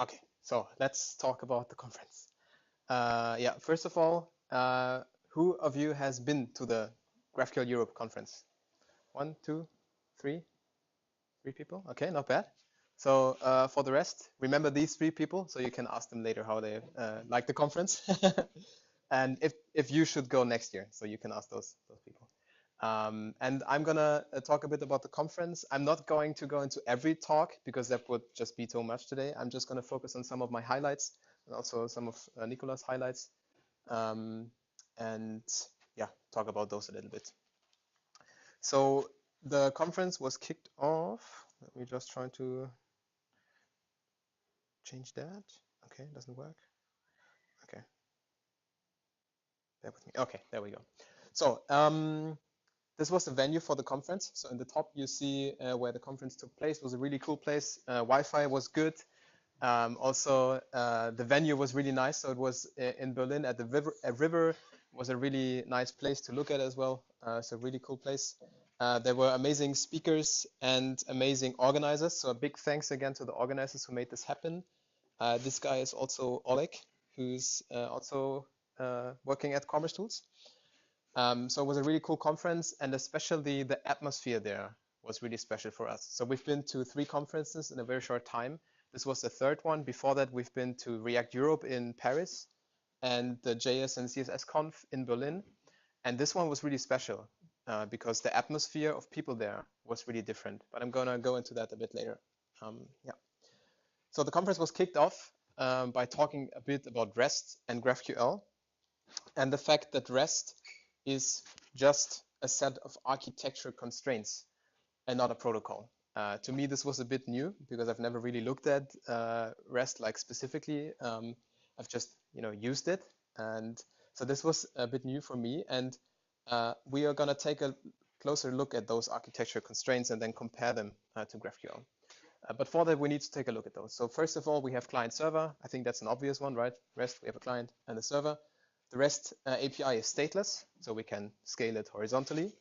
Okay, so let's talk about the conference. Yeah, first of all, who of you has been to the GraphQL Europe conference? One, two, three people. Okay, not bad. So for the rest, remember these three people, so you can ask them later how they like the conference, and if you should go next year, so you can ask those people. And I'm gonna talk a bit about the conference. I'm not going to go into every talk because that would just be too much today. I'm just gonna focus on some of my highlights and also some of Nicola's highlights, um, and yeah, talk about those a little bit. So the conference was kicked off. Let me just try to change that. Okay, doesn't work. Okay, bear with me. Okay, there we go. So this was the venue for the conference. So in the top, you see where the conference took place. It was a really cool place. Wi-Fi was good. Also, the venue was really nice. So it was in Berlin at the river. Was a really nice place to look at as well. So really cool place. There were amazing speakers and amazing organizers. So a big thanks again to the organizers who made this happen. This guy is also Oleg, who's also working at Commerce Tools. So it was a really cool conference, and especially the atmosphere there was really special for us. So we've been to 3 conferences in a very short time. This was the 3rd one. Before that, we've been to React Europe in Paris and the JS and CSS Conf in Berlin. And this one was really special because the atmosphere of people there was really different. But I'm gonna go into that a bit later. Yeah. So the conference was kicked off by talking a bit about REST and GraphQL and the fact that REST is just a set of architecture constraints and not a protocol. To me, this was a bit new because I've never really looked at REST like specifically. I've just used it, and so this was a bit new for me. And we are gonna take a closer look at those architecture constraints and then compare them to GraphQL. But for that, we need to take a look at those. So first of all, we have client server. I think that's an obvious one, right? REST, we have a client and a server. The REST API is stateless, so we can scale it horizontally.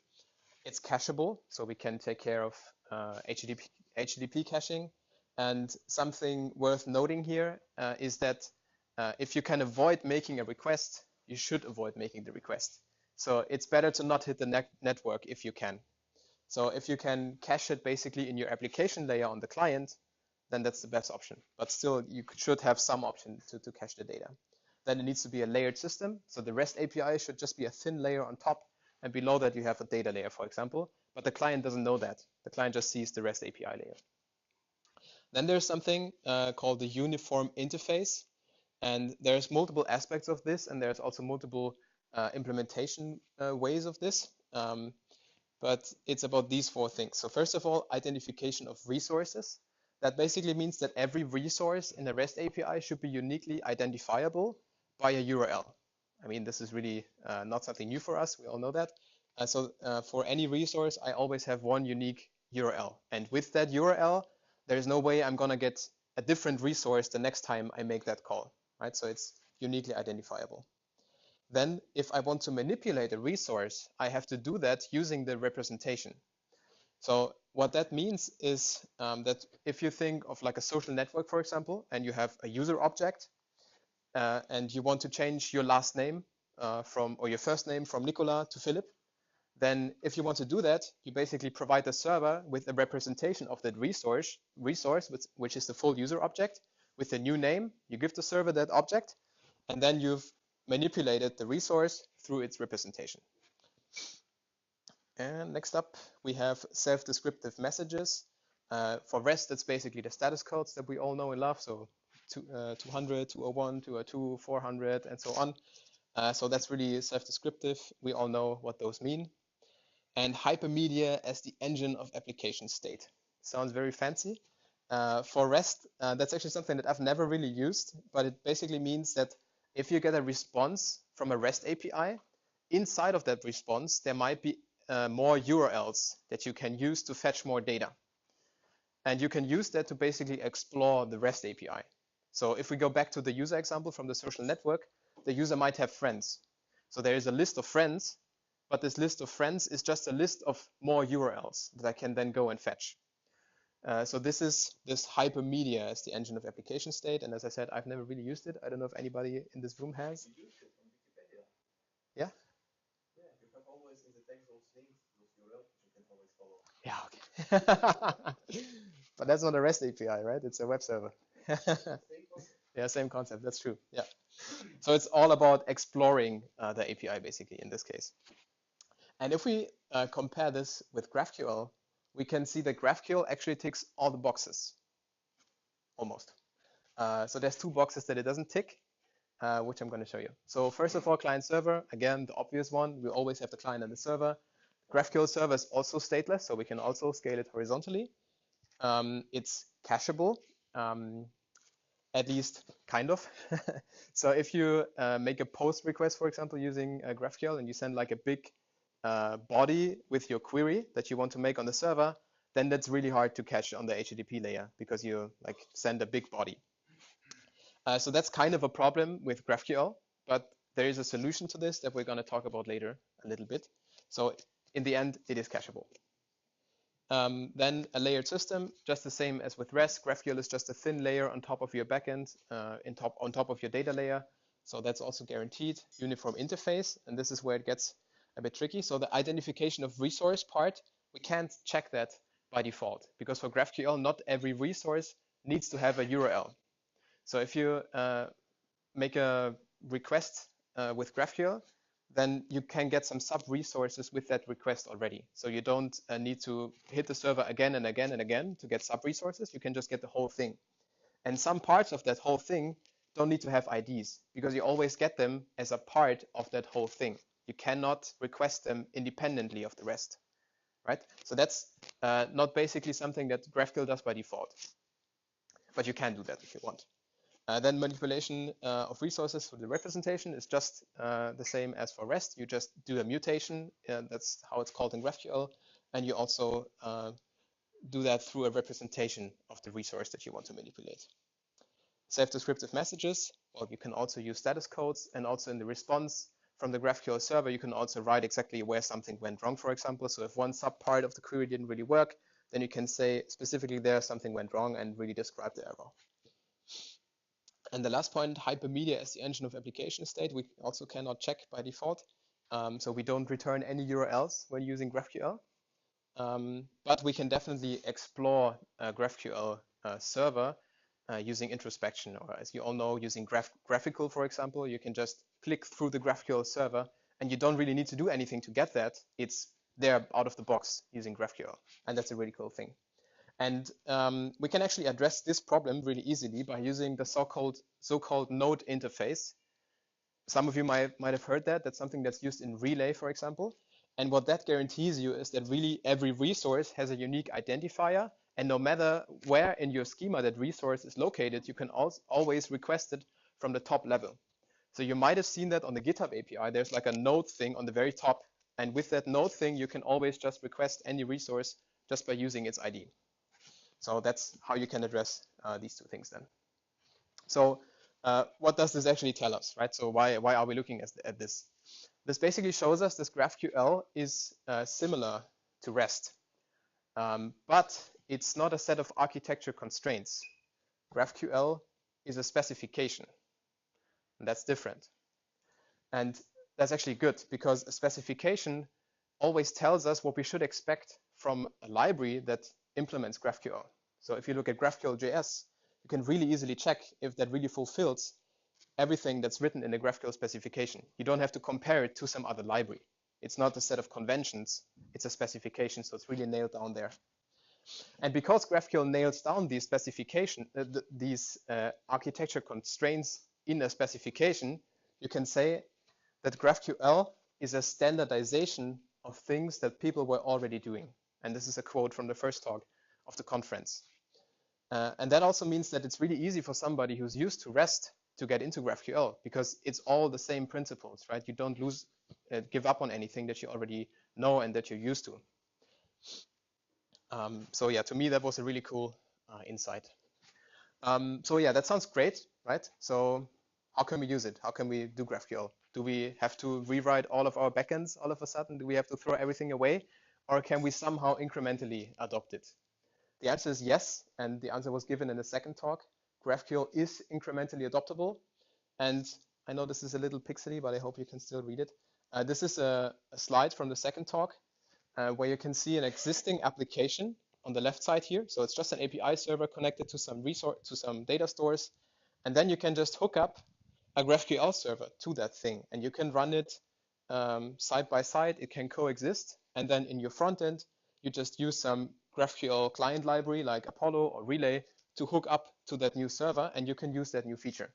It's cacheable, so we can take care of HTTP caching. And something worth noting here is that if you can avoid making a request, you should avoid making the request. So it's better to not hit the network if you can. So if you can cache it basically in your application layer on the client, then that's the best option. But still, you should have some option to cache the data. Then it needs to be a layered system. So the REST API should just be a thin layer on top, and below that you have a data layer, for example. But the client doesn't know that. The client just sees the REST API layer. Then there's something called the uniform interface. And there's multiple aspects of this, and there's also multiple implementation ways of this. But it's about these 4 things. So first of all, identification of resources. That basically means that every resource in the REST API should be uniquely identifiable by a URL. I mean, this is really not something new for us. We all know that. So for any resource, I always have one unique URL. And with that URL, there's no way I'm going to get a different resource the next time I make that call, right? So it's uniquely identifiable. Then if I want to manipulate a resource, I have to do that using the representation. So what that means is that if you think of like a social network, for example, and you have a user object and you want to change your last name or your first name from Nicola to Philipp, then if you want to do that, you basically provide the server with a representation of that resource which is the full user object with a new name. You give the server that object, and then you've manipulated the resource through its representation. And next up, we have self-descriptive messages. For REST, that's basically the status codes that we all know and love. So 200, 201, 202, 400, and so on. So that's really self-descriptive. We all know what those mean. And hypermedia as the engine of application state. Sounds very fancy. For REST, that's actually something that I've never really used, but it basically means that if you get a response from a REST API, inside of that response, there might be more URLs that you can use to fetch more data. And you can use that to basically explore the REST API. So if we go back to the user example from the social network, the user might have friends. So there is a list of friends, but this list of friends is just a list of more URLs that I can then go and fetch. So this hypermedia as the engine of application state. And as I said, I've never really used it. I don't know if anybody in this room has. Yeah? Yeah, okay. But that's not a REST API, right? It's a web server. Yeah, same concept. That's true. Yeah. So it's all about exploring the API basically in this case. And if we compare this with GraphQL, we can see that GraphQL actually ticks all the boxes, almost. So there's two boxes that it doesn't tick, which I'm going to show you. So first of all, client server, again, the obvious one. We always have the client and the server. GraphQL server is also stateless, so we can also scale it horizontally. It's cacheable, at least kind of. So if you make a post request, for example, using GraphQL, and you send like a big body with your query that you want to make on the server, then that's really hard to cache on the HTTP layer because you like send a big body. So that's kind of a problem with GraphQL, but there is a solution to this that we're going to talk about later a little bit. So in the end, it is cacheable. Then a layered system, just the same as with REST. GraphQL is just a thin layer on top of your backend, on top of your data layer. So that's also guaranteed. Uniform interface, and this is where it gets a bit tricky. So the identification of resource part, we can't check that by default because for GraphQL, not every resource needs to have a URL. So if you make a request with GraphQL, then you can get some sub-resources with that request already. So you don't need to hit the server again and again and again to get sub-resources. You can just get the whole thing. And some parts of that whole thing don't need to have IDs because you always get them as a part of that whole thing. You cannot request them independently of the rest, right? So that's not basically something that GraphQL does by default, but you can do that if you want. Then manipulation of resources for the representation is just the same as for REST. You just do a mutation, that's how it's called in GraphQL, and you also do that through a representation of the resource that you want to manipulate. Self-descriptive messages, well, you can also use status codes, and also in the response from the GraphQL server, you can also write exactly where something went wrong, for example. So if one subpart of the query didn't really work, then you can say specifically there something went wrong and really describe the error. And the last point, hypermedia as the engine of application state, we also cannot check by default. So we don't return any URLs when using GraphQL. But we can definitely explore GraphQL server using introspection, or as you all know, using graphical, for example. You can just click through the GraphQL server, and you don't really need to do anything to get that. It's there out of the box using GraphQL, and that's a really cool thing. And we can actually address this problem really easily by using the so-called node interface. Some of you might have heard that. That's something that's used in Relay, for example. And what that guarantees you is that really every resource has a unique identifier. And no matter where in your schema that resource is located, you can always request it from the top level. So you might have seen that on the GitHub API. There's like a node thing on the very top. And with that node thing, you can always just request any resource just by using its ID. So that's how you can address these two things then. So what does this actually tell us, right? So why are we looking at this? This basically shows us this GraphQL is similar to REST, but it's not a set of architecture constraints. GraphQL is a specification, and that's different. And that's actually good because a specification always tells us what we should expect from a library that implements GraphQL. So if you look at GraphQL.js, you can really easily check if that really fulfills everything that's written in the GraphQL specification. You don't have to compare it to some other library. It's not a set of conventions, it's a specification, so it's really nailed down there. And because GraphQL nails down these specification, these architecture constraints in a specification, you can say that GraphQL is a standardization of things that people were already doing. And this is a quote from the first talk of the conference. And that also means that it's really easy for somebody who's used to REST to get into GraphQL because it's all the same principles, right? You don't give up on anything that you already know and that you're used to. So yeah, to me, that was a really cool insight. So yeah, that sounds great, right? So how can we use it? How can we do GraphQL? Do we have to rewrite all of our backends all of a sudden? Do we have to throw everything away? Or can we somehow incrementally adopt it? The answer is yes, and the answer was given in the second talk. GraphQL is incrementally adoptable, and I know this is a little pixely, but I hope you can still read it. This is a slide from the second talk where you can see an existing application on the left side here. So it's just an API server connected to some data stores, and then you can just hook up a GraphQL server to that thing, and you can run it side by side. It can coexist, and then in your front end, you just use some GraphQL client library like Apollo or Relay to hook up to that new server, and you can use that new feature.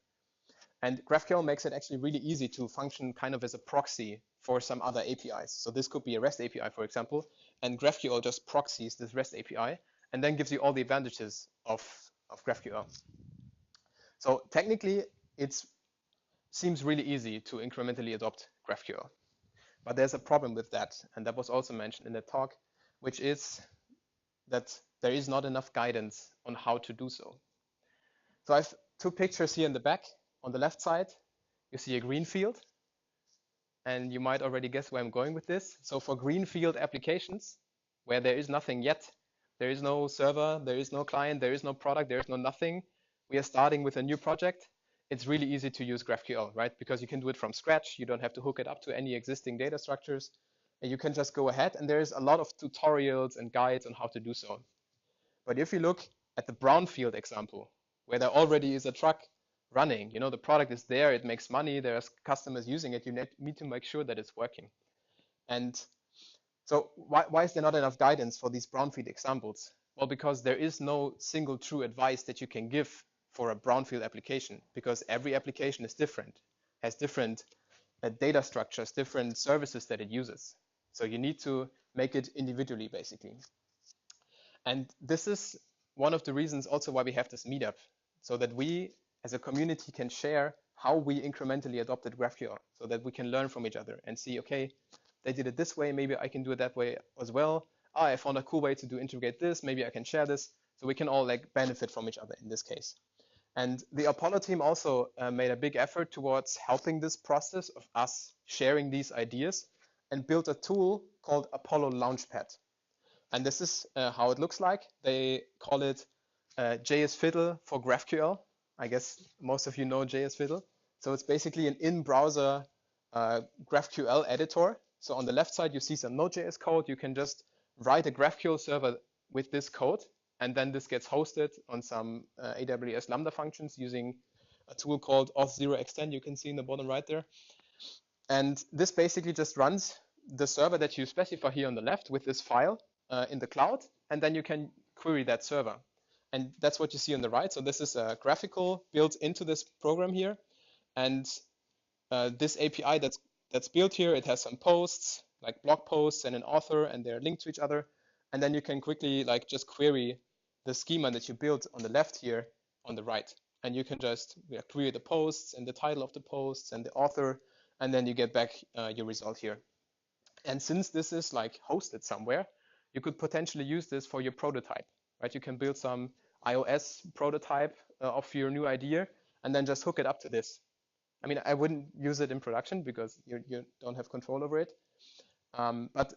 And GraphQL makes it actually really easy to function kind of as a proxy for some other APIs. So this could be a REST API, for example, and GraphQL just proxies this REST API and then gives you all the advantages of GraphQL. So technically, it seems really easy to incrementally adopt GraphQL. But there's a problem with that, and that was also mentioned in the talk, which is that there is not enough guidance on how to do so. So I have two pictures here in the back. On the left side, you see a greenfield, and you might already guess where I'm going with this. So for greenfield applications, where there is nothing yet, there is no server, there is no client, there is no product, there is no nothing, we are starting with a new project, it's really easy to use GraphQL, right? Because you can do it from scratch, you don't have to hook it up to any existing data structures, and you can just go ahead, and there's a lot of tutorials and guides on how to do so. But if you look at the brownfield example, where there already is a truck running, you know, the product is there, it makes money, there's customers using it, you need to make sure that it's working. And so why is there not enough guidance for these brownfield examples? Well, because there is no single true advice that you can give for a brownfield application, because every application is different, has different data structures, different services that it uses. So you need to make it individually, basically. And this is one of the reasons also why we have this meetup, so that we as a community can share how we incrementally adopted GraphQL, so that we can learn from each other and see, okay, they did it this way, maybe I can do it that way as well. I found a cool way to integrate this, maybe I can share this. So we can all like benefit from each other in this case. And the Apollo team also made a big effort towards helping this process of us sharing these ideas and built a tool called Apollo Launchpad. And this is how it looks like. They call it JS Fiddle for GraphQL. I guess most of you know JS Fiddle. So it's basically an in-browser GraphQL editor. So on the left side, you see some Node.js code. You can just write a GraphQL server with this code, and then this gets hosted on some AWS Lambda functions using a tool called auth0extend. You can see in the bottom right there. And this basically just runs the server that you specify here on the left with this file in the cloud, and then you can query that server. And that's what you see on the right. So this is a graphical built into this program here. And this API that's built here, it has some posts, like blog posts and an author, and they're linked to each other. And then you can quickly like just query the schema that you built on the left here on the right. And you can just query the posts and the title of the posts and the author, and then you get back your result here. And since this is like hosted somewhere, you could potentially use this for your prototype, right? You can build some iOS prototype of your new idea and then just hook it up to this. I mean, I wouldn't use it in production because you don't have control over it. But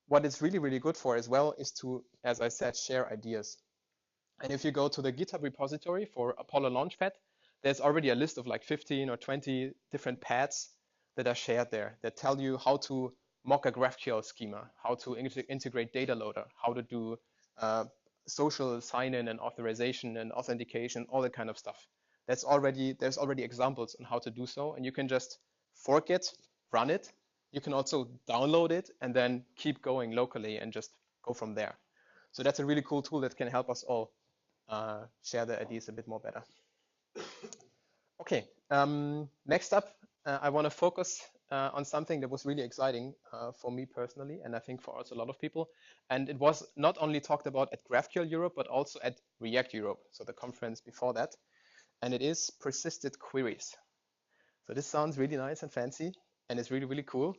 what it's really, really good for as well is to, as I said, share ideas. And if you go to the GitHub repository for Apollo Launchpad, there's already a list of like 15 or 20 different paths that are shared there that tell you how to mock a GraphQL schema, how to integrate data loader, how to do social sign-in and authorization and authentication, all that kind of stuff. There's already examples on how to do so, and you can just fork it, run it. You can also download it and then keep going locally and just go from there. So that's a really cool tool that can help us all share the ideas a bit more better. Okay, next up, I want to focus on something that was really exciting for me personally, and I think for also a lot of people. And it was not only talked about at GraphQL Europe, but also at React Europe, so the conference before that. And it is persisted queries. So this sounds really nice and fancy, and it's really, really cool.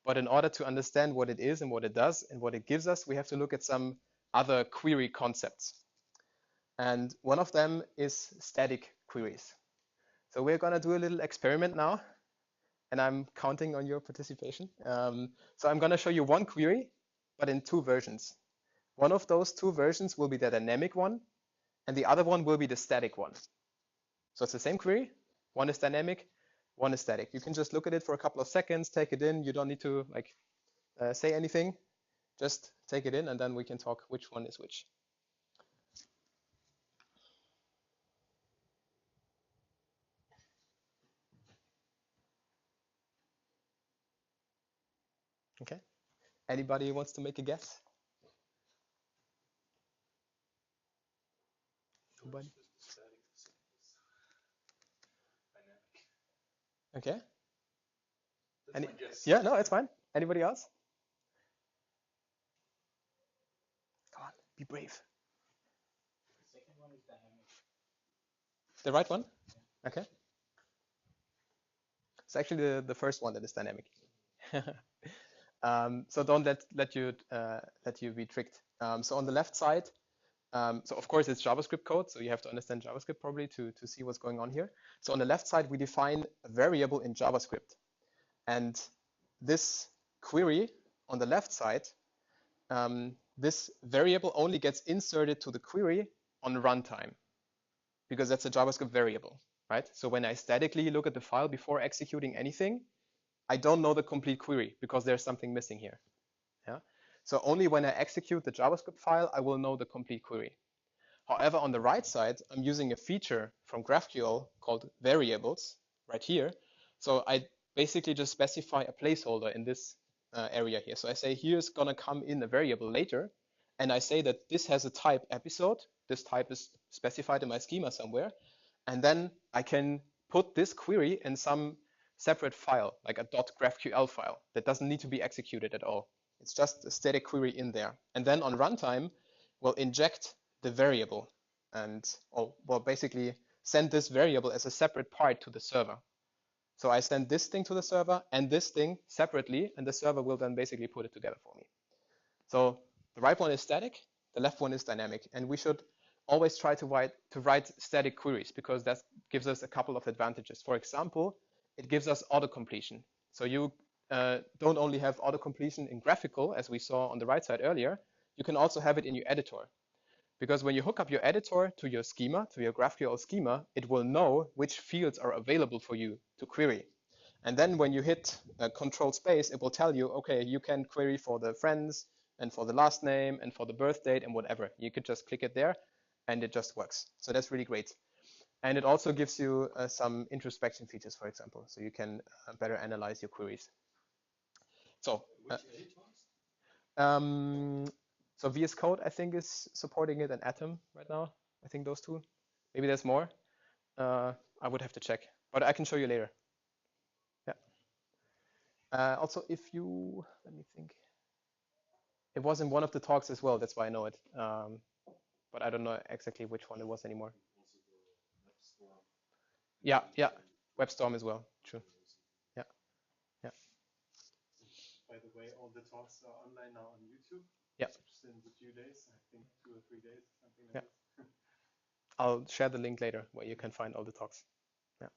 But in order to understand what it is and what it does and what it gives us, we have to look at some other query concepts. And one of them is static queries. So we're going to do a little experiment now, and I'm counting on your participation. So I'm going to show you one query, but in two versions. One of those two versions will be the dynamic one, and the other one will be the static one. So it's the same query. One is dynamic, one is static. You can just look at it for a couple of seconds, take it in. You don't need to like say anything. Just take it in, and then we can talk which one is which. Okay. Anybody wants to make a guess? Nobody? Okay. Yeah, no, it's fine. Anybody else? Come on, be brave. The second one is dynamic. The right one? Okay. It's actually the first one that is dynamic. So don't let you be tricked. So on the left side, so of course it's JavaScript code, so you have to understand JavaScript probably to see what's going on here. So on the left side, we define a variable in JavaScript. And this query on the left side, this variable only gets inserted to the query on runtime because that's a JavaScript variable, right? So when I statically look at the file before executing anything, I don't know the complete query because there's something missing here. Yeah. So only when I execute the JavaScript file, I will know the complete query. However, on the right side, I'm using a feature from GraphQL called variables right here. So I basically just specify a placeholder in this area here. So I say here's gonna come in a variable later, and I say that this has a type episode. This type is specified in my schema somewhere, and then I can put this query in some separate file, like a .graphql file that doesn't need to be executed at all. It's just a static query in there. And then on runtime, we'll inject the variable and, well, basically send this variable as a separate part to the server. So I send this thing to the server and this thing separately, and the server will then basically put it together for me. So the right one is static, the left one is dynamic, and we should always try to write static queries because that gives us a couple of advantages. For example, it gives us auto-completion. So you don't only have auto-completion in graphical, as we saw on the right side earlier, you can also have it in your editor. Because when you hook up your editor to your schema, to your GraphQL schema, it will know which fields are available for you to query. And then when you hit control space, it will tell you, okay, you can query for the friends and for the last name and for the birth date and whatever. You could just click it there and it just works. So that's really great. And it also gives you some introspection features, for example, so you can better analyze your queries. So, so VS Code, I think, is supporting it, and Atom right now. I think those two. Maybe there's more. I would have to check, but I can show you later. Yeah. Also, if you, let me think. It was in one of the talks as well. That's why I know it. But I don't know exactly which one it was anymore. Yeah, yeah. WebStorm as well. True. Yeah, yeah. By the way, all the talks are online now on YouTube. Yeah. Since a few days, I think 2 or 3 days, something like Yeah. that. I'll share the link later where you can find all the talks. Yeah.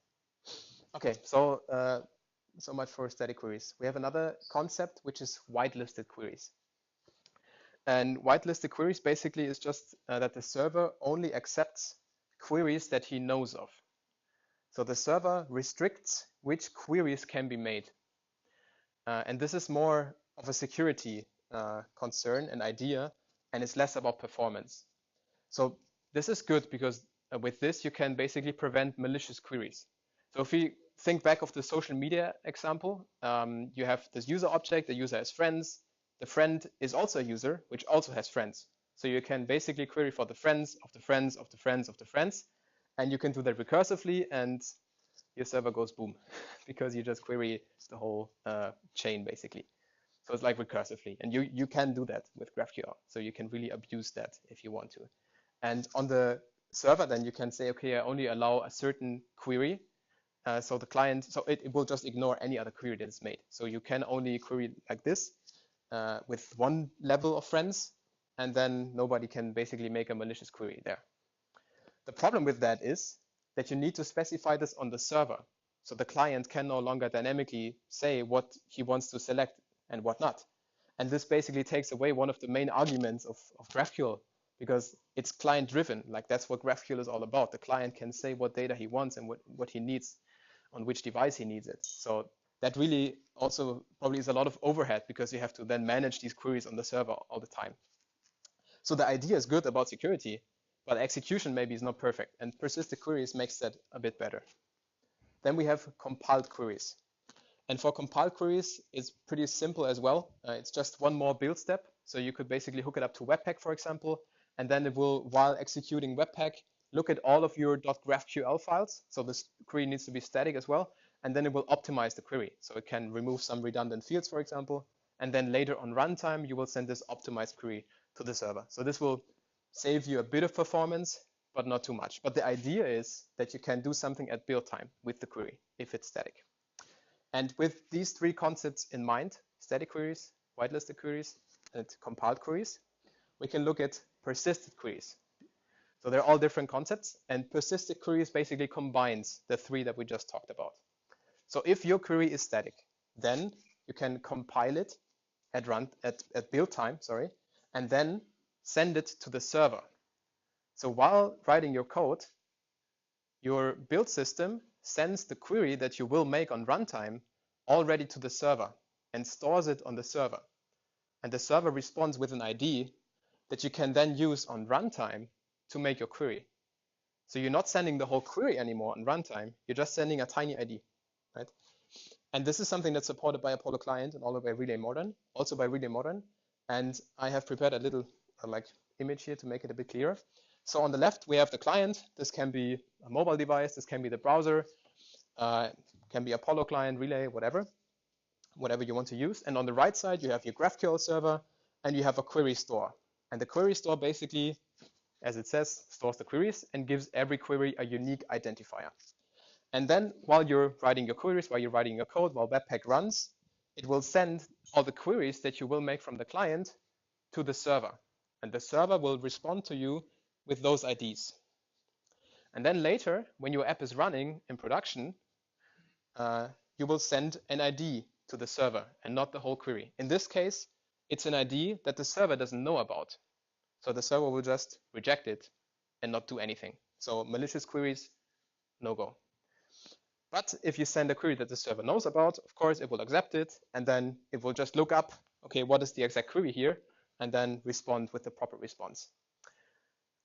Okay, so so much for static queries. We have another concept, which is whitelisted queries. And whitelisted queries basically is just that the server only accepts queries that he knows of. So the server restricts which queries can be made. And this is more of a security concern and idea, and it's less about performance. So this is good because with this, you can basically prevent malicious queries. So if we think back of the social media example, you have this user object, the user has friends, the friend is also a user, which also has friends. So you can basically query for the friends of the friends of the friends of the friends, and you can do that recursively, and your server goes boom, because you just query the whole chain basically. So it's like recursively, and you can do that with GraphQL. So you can really abuse that if you want to. And on the server, then you can say, okay, I only allow a certain query. So the client, so it will just ignore any other query that is made. So you can only query like this with one level of friends, and then nobody can basically make a malicious query there. The problem with that is that you need to specify this on the server. So the client can no longer dynamically say what he wants to select and what not. And this basically takes away one of the main arguments of GraphQL, because it's client-driven. Like, that's what GraphQL is all about. The client can say what data he wants and what he needs, on which device he needs it. So that really also probably is a lot of overhead, because you have to then manage these queries on the server all the time. So the idea is good about security, but execution maybe is not perfect. And persisted queries makes that a bit better. Then we have compiled queries. And for compiled queries, it's pretty simple as well. It's just one more build step. So you could basically hook it up to Webpack, for example, and then it will, while executing Webpack, look at all of your .graphql files. So this query needs to be static as well. And then it will optimize the query. So it can remove some redundant fields, for example. And then later on runtime, you will send this optimized query to the server. So this will save you a bit of performance, but not too much. But the idea is that you can do something at build time with the query if it's static. And with these three concepts in mind, static queries, whitelisted queries, and compiled queries, we can look at persisted queries. So they're all different concepts, and persisted queries basically combines the three that we just talked about. So if your query is static, then you can compile it at build time, and then send it to the server. So while writing your code, your build system sends the query that you will make on runtime already to the server and stores it on the server. And the server responds with an ID that you can then use on runtime to make your query. So you're not sending the whole query anymore on runtime, you're just sending a tiny ID, right? And this is something that's supported by Apollo Client and also by Relay Modern, And I have prepared a little image here to make it a bit clearer. So on the left, we have the client. This can be a mobile device. This can be the browser. Can be Apollo Client, Relay, whatever you want to use. And on the right side, you have your GraphQL server, and you have a query store. And the query store basically, as it says, stores the queries and gives every query a unique identifier. And then while you're writing your queries, while you're writing your code, while Webpack runs, it will send all the queries that you will make from the client to the server. And the server will respond to you with those IDs. And then later, when your app is running in production, you will send an ID to the server and not the whole query. In this case, it's an ID that the server doesn't know about. So the server will just reject it and not do anything. So malicious queries, no go. But if you send a query that the server knows about, of course, it will accept it. And then it will just look up, okay, what is the exact query here? And then respond with the proper response.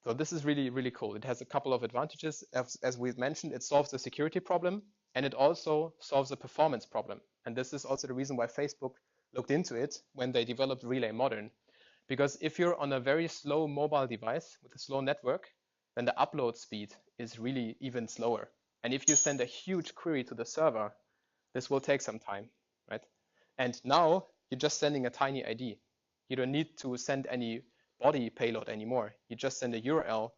So this is really, really cool. It has a couple of advantages. As we've mentioned, it solves a security problem, and it also solves a performance problem. And this is also the reason why Facebook looked into it when they developed Relay Modern. Because if you're on a very slow mobile device with a slow network, then the upload speed is really even slower. And if you send a huge query to the server, this will take some time, right? And now you're just sending a tiny ID. You don't need to send any body payload anymore. You just send a URL,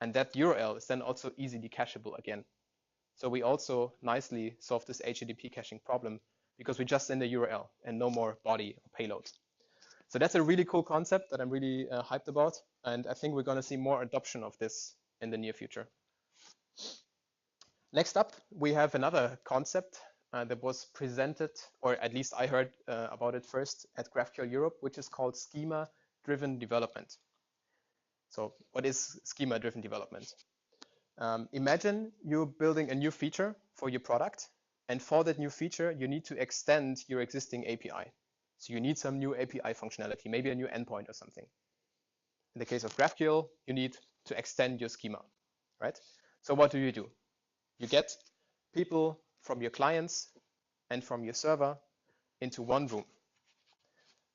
and that URL is then also easily cacheable again. So we also nicely solve this HTTP caching problem because we just send a URL and no more body or payload. So that's a really cool concept that I'm really hyped about. And I think we're going to see more adoption of this in the near future. Next up, we have another concept that was presented, or at least I heard about it first at GraphQL Europe, which is called schema-driven development. So what is schema-driven development? Imagine you're building a new feature for your product, and for that new feature, you need to extend your existing API. So you need some new API functionality, maybe a new endpoint or something. In the case of GraphQL, you need to extend your schema, right? So what do? You get people from your clients and from your server into one room,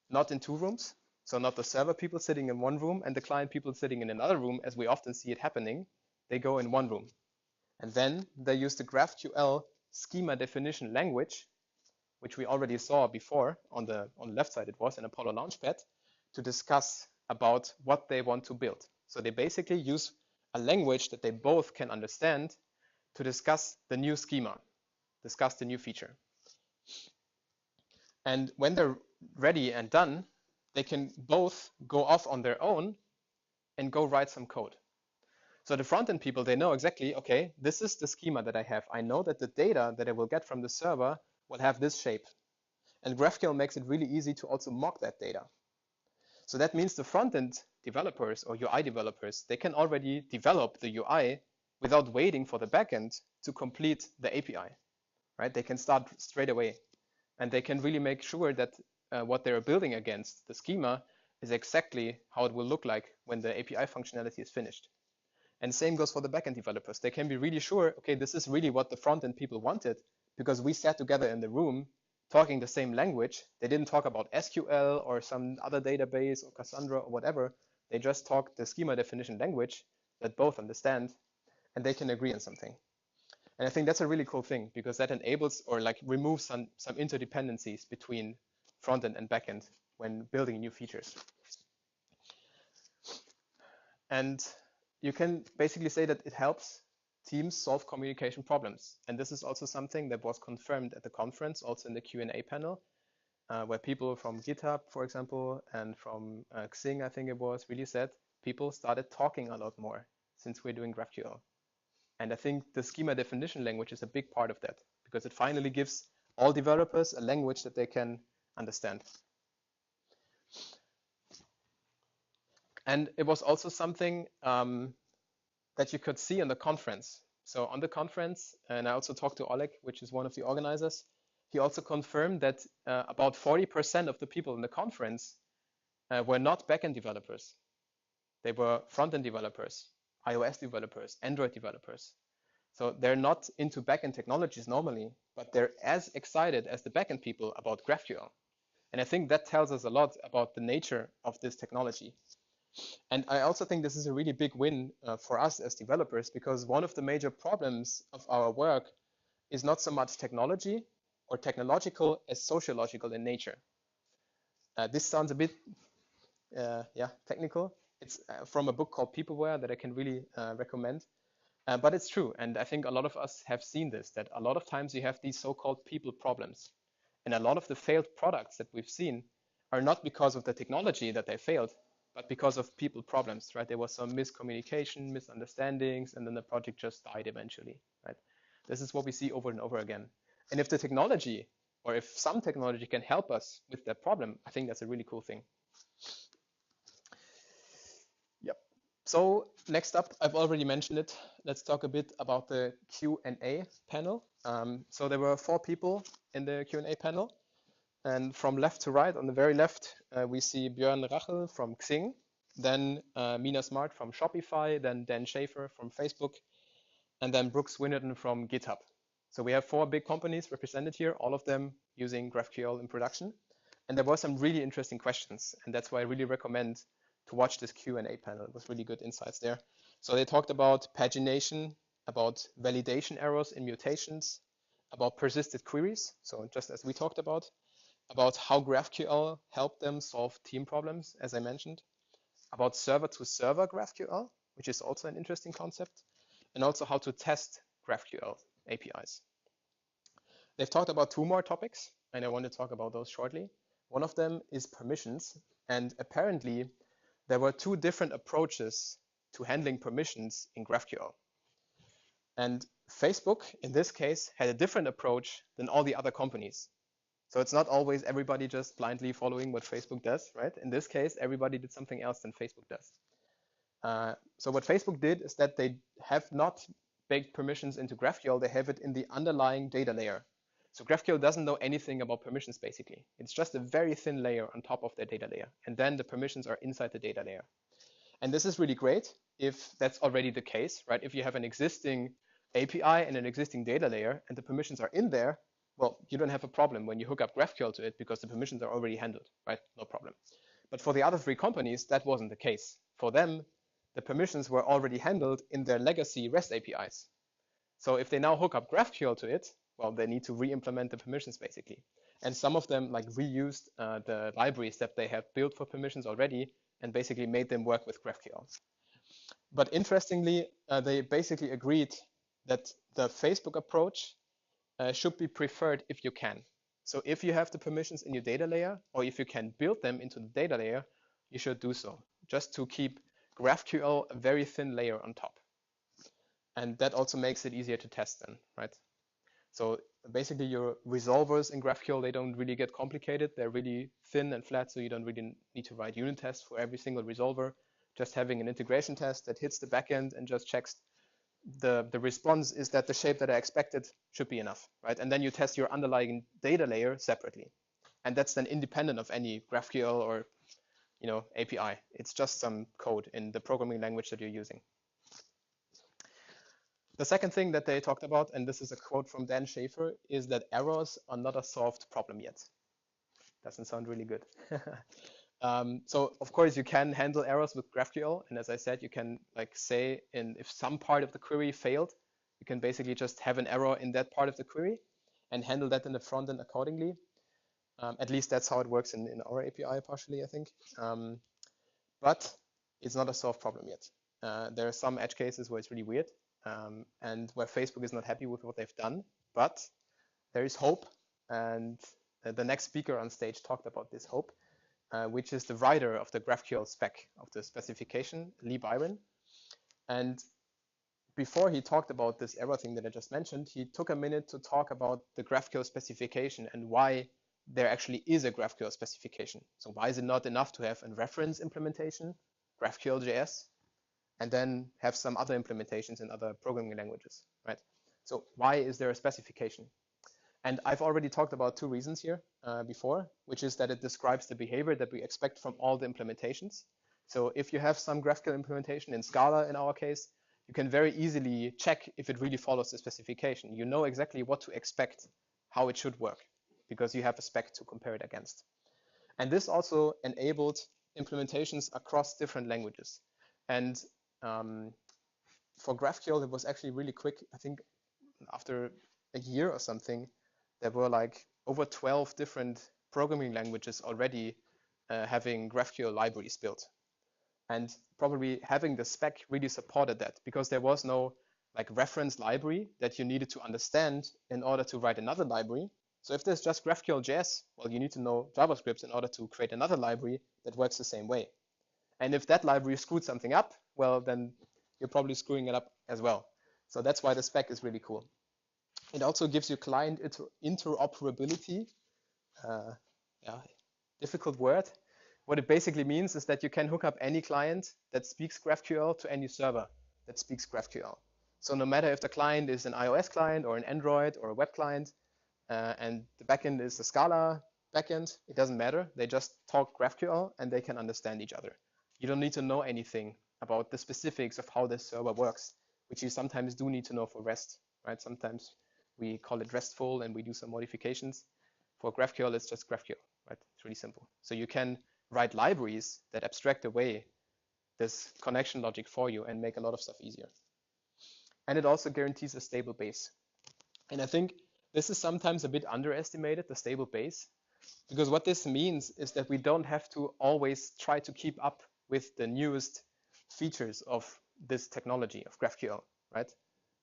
not in two rooms. So not the server people sitting in one room and the client people sitting in another room, as we often see it happening. They go in one room. And then they use the GraphQL schema definition language, which we already saw before on the left side, it was in Apollo Launchpad, to discuss about what they want to build. So they basically use a language that they both can understand to discuss the new schema, discuss the new feature. And when they're ready and done, they can both go off on their own and go write some code. So the front-end people, they know exactly, okay, this is the schema that I have. I know that the data that I will get from the server will have this shape. And GraphQL makes it really easy to also mock that data. So that means the front-end developers or UI developers, they can already develop the UI without waiting for the backend to complete the API, right? They can start straight away, and they can really make sure that what they're building against, the schema, is exactly how it will look like when the API functionality is finished. And same goes for the backend developers. They can be really sure, okay, this is really what the front-end people wanted, because we sat together in the room talking the same language. They didn't talk about SQL or some other database or Cassandra or whatever. They just talked the schema definition language that both understand, and they can agree on something. And I think that's a really cool thing, because that enables or like removes some interdependencies between front-end and backend when building new features. And you can basically say that it helps teams solve communication problems. And this is also something that was confirmed at the conference, also in the Q&A panel, where people from GitHub, for example, and from Xing, I think it was, really said people started talking a lot more since we're doing GraphQL. And I think the schema definition language is a big part of that, because it finally gives all developers a language that they can understand. And it was also something that you could see on the conference. So on the conference, and I also talked to Oleg, which is one of the organizers, he also confirmed that about 40% of the people in the conference were not backend developers. They were front-end developers, iOS developers, Android developers. So they're not into backend technologies normally, but they're as excited as the backend people about GraphQL. And I think that tells us a lot about the nature of this technology. And I also think this is a really big win for us as developers, because one of the major problems of our work is not so much technology or technological as sociological in nature. This sounds a bit technical. It's from a book called Peopleware that I can really recommend. But it's true, and I think a lot of us have seen this, that a lot of times you have these so-called people problems. And a lot of the failed products that we've seen are not because of the technology that they failed, but because of people problems, right? There was some miscommunication, misunderstandings, and then the project just died eventually, right? This is what we see over and over again. And if the technology, or if some technology can help us with that problem, I think that's a really cool thing. Yep. So next up, I've already mentioned it. Let's talk a bit about the Q&A panel. So there were 4 people in the Q&A panel. And from left to right, on the very left, we see Björn Rachel from Xing, then Mina Smart from Shopify, then Dan Schaefer from Facebook, and then Brooks Winnerton from GitHub. So we have 4 big companies represented here, all of them using GraphQL in production. And there were some really interesting questions, and that's why I really recommend to watch this Q&A panel. It was really good insights there. So they talked about pagination, about validation errors in mutations, about persisted queries, so just as we talked about how GraphQL helped them solve team problems, as I mentioned, about server-to-server GraphQL, which is also an interesting concept, and also how to test GraphQL APIs. They've talked about 2 more topics, and I want to talk about those shortly. One of them is permissions, and apparently there were 2 different approaches to handling permissions in GraphQL. And Facebook, in this case, had a different approach than all the other companies. So it's not always everybody just blindly following what Facebook does, right? In this case, everybody did something else than Facebook does. So what Facebook did is that they have not baked permissions into GraphQL, they have it in the underlying data layer. So GraphQL doesn't know anything about permissions, basically. It's just a very thin layer on top of their data layer. And then the permissions are inside the data layer. And this is really great if that's already the case, right? If you have an existing API and an existing data layer and the permissions are in there, well, you don't have a problem when you hook up GraphQL to it because the permissions are already handled, right? No problem. But for the other 3 companies, that wasn't the case. For them, the permissions were already handled in their legacy REST APIs. So if they now hook up GraphQL to it, well, they need to re-implement the permissions basically. And some of them like reused the libraries that they have built for permissions already and basically made them work with GraphQL. But interestingly, they basically agreed that the Facebook approach should be preferred if you can. So if you have the permissions in your data layer, or if you can build them into the data layer, you should do so, just to keep GraphQL a very thin layer on top. And that also makes it easier to test then, right? So basically your resolvers in GraphQL, they don't really get complicated. They're really thin and flat, so you don't really need to write unit tests for every single resolver. Just having an integration test that hits the backend and just checks the response is that the shape that I expected should be enough, right? And then you test your underlying data layer separately. And that's then independent of any GraphQL or API. It's just some code in the programming language that you're using. The second thing that they talked about, and this is a quote from Dan Schaefer, is that errors are not a solved problem yet. Doesn't sound really good. So of course you can handle errors with GraphQL, and as I said, you can say if some part of the query failed, you can basically just have an error in that part of the query and handle that in the front end accordingly. At least that's how it works in our API partially, I think. But it's not a solved problem yet. There are some edge cases where it's really weird and where Facebook is not happy with what they've done, but there is hope. And the next speaker on stage talked about this hope, which is the writer of the GraphQL spec, of the specification, Lee Byron. And before he talked about this error thing that I just mentioned, he took a minute to talk about the GraphQL specification and why there actually is a GraphQL specification. So why is it not enough to have a reference implementation, GraphQL.js, and then have some other implementations in other programming languages, right? So why is there a specification? And I've already talked about two reasons here before, which is that it describes the behavior that we expect from all the implementations. So if you have some GraphQL implementation in Scala, in our case, you can very easily check if it really follows the specification. You know exactly what to expect, how it should work, because you have a spec to compare it against. And this also enabled implementations across different languages. And for GraphQL, it was actually really quick. I think after a year or something, there were over 12 different programming languages already having GraphQL libraries built. And probably having the spec really supported that, because there was no reference library that you needed to understand in order to write another library. So if there's just GraphQL.js, well, you need to know JavaScript in order to create another library that works the same way. And if that library screwed something up, well, then you're probably screwing it up as well. So that's why the spec is really cool. It also gives you client interoperability. Difficult word. What it basically means is that you can hook up any client that speaks GraphQL to any server that speaks GraphQL. So no matter if the client is an iOS client or an Android or a web client, and the backend is a Scala backend, it doesn't matter. They just talk GraphQL and they can understand each other. You don't need to know anything about the specifics of how this server works, which you sometimes do need to know for REST, right? Sometimes we call it RESTful and we do some modifications. For GraphQL, it's just GraphQL, right? It's really simple. So you can write libraries that abstract away this connection logic for you and make a lot of stuff easier. And it also guarantees a stable base. And I think this is sometimes a bit underestimated, the stable base, because what this means is that we don't have to always try to keep up with the newest features of this technology of GraphQL, right?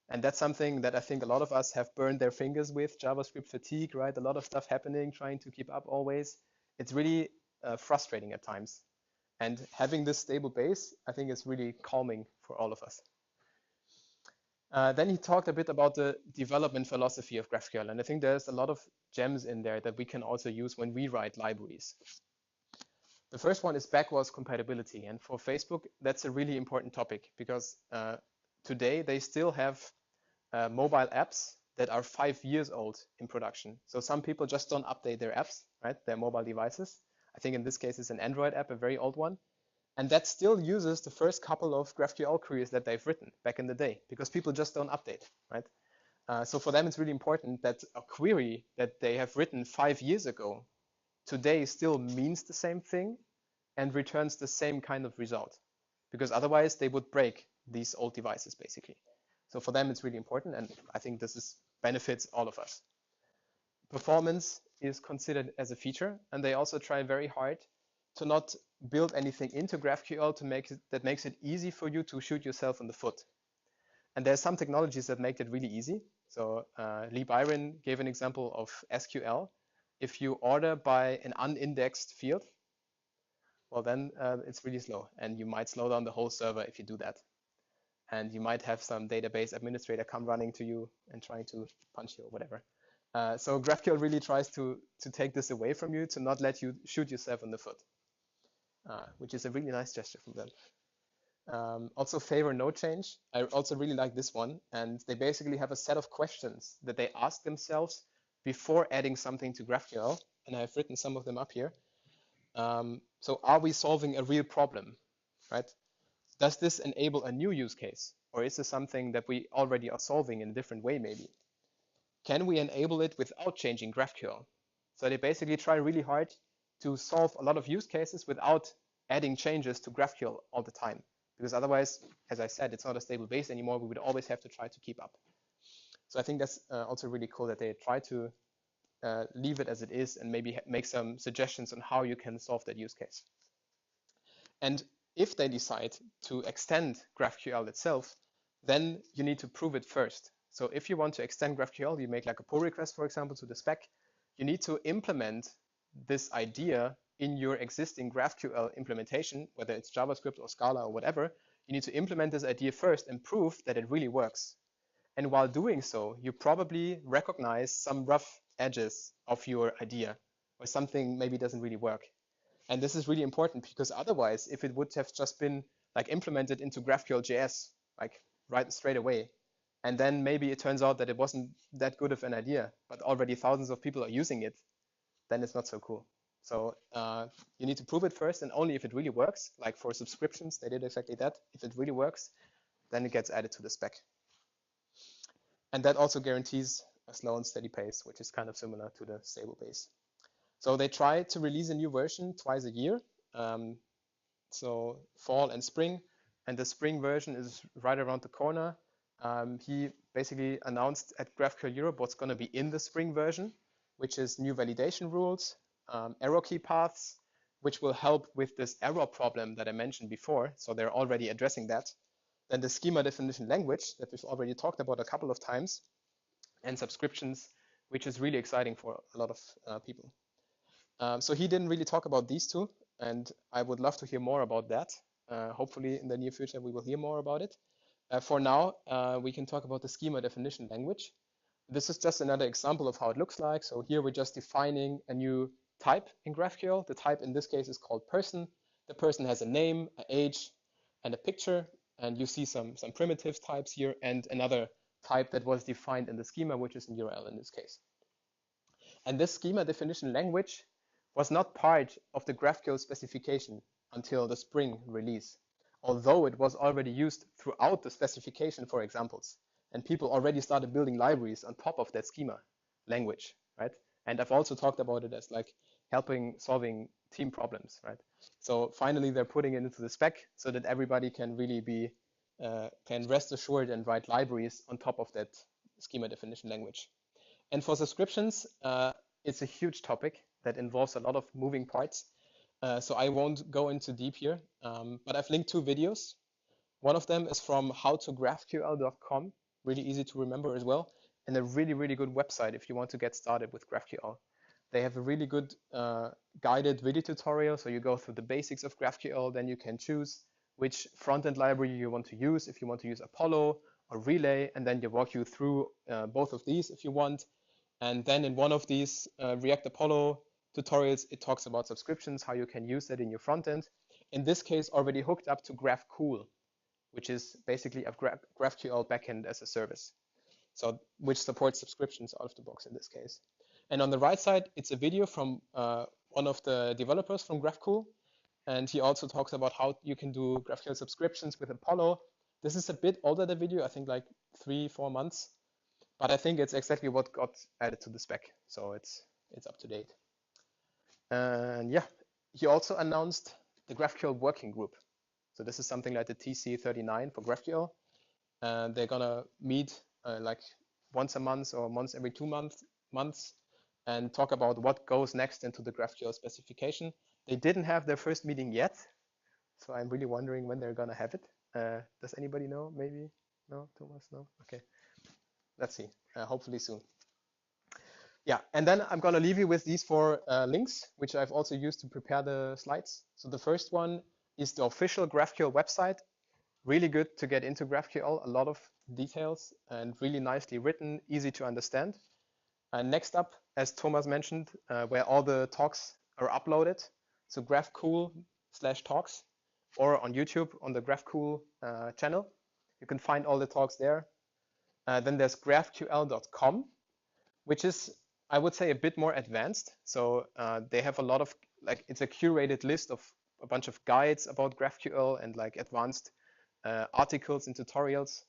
And that's something that I think a lot of us have burned their fingers with, JavaScript fatigue, right? A lot of stuff happening, trying to keep up always. It's really frustrating at times. And having this stable base, I think is really calming for all of us. Then he talked a bit about the development philosophy of GraphQL. And I think there's a lot of gems in there that we can also use when we write libraries. The first one is backwards compatibility. And for Facebook, that's a really important topic because today they still have mobile apps that are 5 years old in production. So some people just don't update their apps, right? Their mobile devices. I think in this case it's an Android app, a very old one. And that still uses the first couple of GraphQL queries that they've written back in the day because people just don't update, right? So for them, it's really important that a query that they have written 5 years ago today still means the same thing and returns the same kind of result, because otherwise they would break these old devices basically. So for them, it's really important, and I think this benefits all of us. Performance is considered as a feature, and they also try very hard to not build anything into GraphQL that makes it easy for you to shoot yourself in the foot. And there's some technologies that make it really easy. So Lee Byron gave an example of SQL. If you order by an unindexed field, well then it's really slow, and you might slow down the whole server if you do that. and you might have some database administrator come running to you and trying to punch you or whatever. So GraphQL really tries to take this away from you, to not let you shoot yourself in the foot, which is a really nice gesture from them. Also favor no change. I also really like this one. And they basically have a set of questions that they ask themselves before adding something to GraphQL. And I've written some of them up here. So are we solving a real problem, right? Does this enable a new use case? Or is this something that we already are solving in a different way maybe? Can we enable it without changing GraphQL? So they basically try really hard to solve a lot of use cases without adding changes to GraphQL all the time. Because otherwise, as I said, it's not a stable base anymore. We would always have to try to keep up. So I think that's also really cool that they try to leave it as it is and maybe make some suggestions on how you can solve that use case. And if they decide to extend GraphQL itself, then you need to prove it first. So if you want to extend GraphQL, you make like a pull request, for example, to the spec. You need to implement this idea in your existing GraphQL implementation, whether it's JavaScript or Scala or whatever. You need to implement this idea first and prove that it really works. And while doing so, you probably recognize some rough edges of your idea, or something maybe doesn't really work. And this is really important, because otherwise, if it would have just been like implemented into GraphQL JS, like right straight away, and then maybe it turns out that it wasn't that good of an idea, but already thousands of people are using it, then it's not so cool. So you need to prove it first, and only if it really works, like for subscriptions, they did exactly that. If it really works, then it gets added to the spec. And that also guarantees a slow and steady pace, which is kind of similar to the stable base. So they try to release a new version twice a year. So fall and spring, and the spring version is right around the corner. He basically announced at GraphQL Europe what's going to be in the spring version, which is new validation rules, error key paths, which will help with this error problem that I mentioned before. So they're already addressing that. Then the schema definition language that we've already talked about a couple of times, and subscriptions, which is really exciting for a lot of people. So he didn't really talk about these two, and I would love to hear more about that. Hopefully in the near future we will hear more about it. For now, we can talk about the schema definition language. This is just another example of how it looks like. So here we're just defining a new type in GraphQL. The type in this case is called person. The person has a name, an age, and a picture. And you see some primitive types here, and another type that was defined in the schema, which is an URL in this case. And this schema definition language was not part of the GraphQL specification until the spring release, although it was already used throughout the specification for examples. And people already started building libraries on top of that schema language, right? And I've also talked about it as like helping solving team problems, right? So finally, they're putting it into the spec so that everybody can really be, can rest assured and write libraries on top of that schema definition language. And for subscriptions, it's a huge topic that involves a lot of moving parts. So I won't go into deep here, but I've linked two videos. One of them is from howtographql.com, really easy to remember as well, and a really, really good website if you want to get started with GraphQL. They have a really good guided video tutorial. So you go through the basics of GraphQL, then you can choose which front-end library you want to use, if you want to use Apollo or Relay, and then they walk you through both of these if you want. And then in one of these React Apollo tutorials, it talks about subscriptions, how you can use that in your front end. In this case, already hooked up to GraphQL, which is basically a GraphQL backend as a service. So which supports subscriptions out of the box in this case. And on the right side, it's a video from one of the developers from GraphQL. And he also talks about how you can do GraphQL subscriptions with Apollo. This is a bit older, the video, I think like 3-4 months. But I think it's exactly what got added to the spec. So it's up to date. And yeah, he also announced the GraphQL working group. So this is something like the TC39 for GraphQL. And they're gonna meet like once a month or once every 2 months and talk about what goes next into the GraphQL specification. They didn't have their first meeting yet. So I'm really wondering when they're gonna have it. Does anybody know? Maybe? No, Thomas, no? Okay. Let's see, hopefully soon. Yeah, and then I'm gonna leave you with these 4 links, which I've also used to prepare the slides. So the first one is the official GraphQL website, really good to get into GraphQL, a lot of details and really nicely written, easy to understand. Next up, as Thomas mentioned, where all the talks are uploaded, so GraphQL/talks, or on YouTube on the GraphQL channel. You can find all the talks there. Then there's graphql.com, which is, I would say, a bit more advanced. So they have a lot of, like, it's a curated list of a bunch of guides about GraphQL and like advanced articles and tutorials.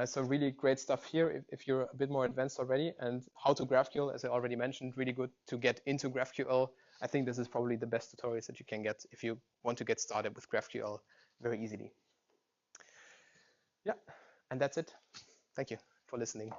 So really great stuff here if you're a bit more advanced already. And how to GraphQL, as I already mentioned, really good to get into GraphQL. I think this is probably the best tutorials that you can get if you want to get started with GraphQL very easily. Yeah, and that's it. Thank you for listening.